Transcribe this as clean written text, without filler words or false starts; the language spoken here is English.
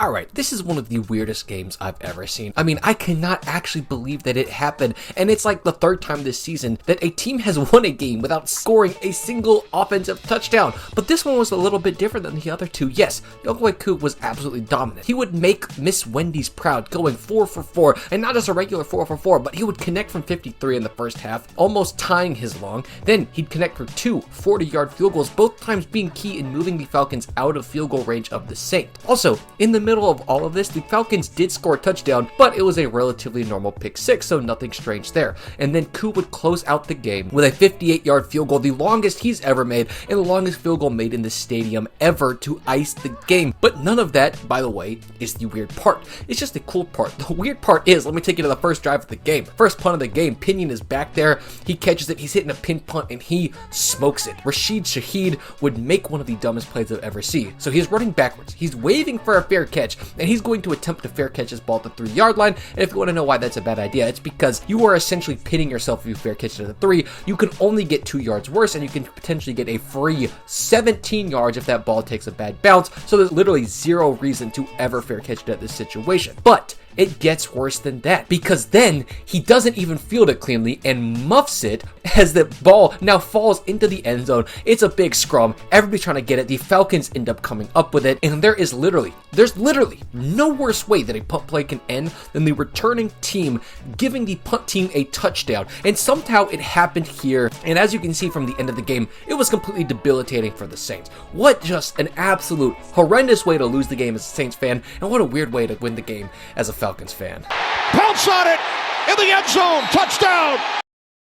Alright, this is one of the weirdest games I've ever seen. I mean, I cannot actually believe that it happened, and it's like the third time this season that a team has won a game without scoring a single offensive touchdown. But this one was a little bit different than the other two. Yes, Younghoe Koo was absolutely dominant. He would make Miss Wendy's proud, going 4 for 4, and not just a regular 4 for 4, but he would connect from 53 in the first half, almost tying his long. Then he'd connect for 2 40-yard field goals, both times being key in moving the Falcons out of field goal range of the Saint. Also, in the middle of all of this, the Falcons did score a touchdown, but it was a relatively normal pick 6, so nothing strange there. And then Koo would close out the game with a 58-yard field goal, the longest he's ever made, and the longest field goal made in the stadium ever to ice the game. But none of that, by the way, is the weird part. It's just the cool part. The weird part is, let me take you to the first drive of the game. First punt of the game, Pinion is back there, he catches it, he's hitting a pin punt, and he smokes it. Rashid Shaheed would make one of the dumbest plays I've ever seen. So he's running backwards, he's waving for a fair catch, and he's going to attempt to fair catch his ball at the 3-yard line. And if you want to know why that's a bad idea, it's because you are essentially pitting yourself if you fair catch it at the 3. You can only get 2 yards worse, and you can potentially get a free 17 yards if that ball takes a bad bounce. So there's literally zero reason to ever fair catch it at this situation. But it gets worse than that, because then he doesn't even field it cleanly and muffs it as the ball now falls into the end zone. It's a big scrum, everybody's trying to get it, the Falcons end up coming up with it, and there's literally no worse way that a punt play can end than the returning team giving the punt team a touchdown. And somehow it happened here, and as you can see from the end of the game, it was completely debilitating for the Saints. What just an absolute horrendous way to lose the game as a Saints fan, and what a weird way to win the game as a Falcons fan. Pounce on it in the end zone, touchdown!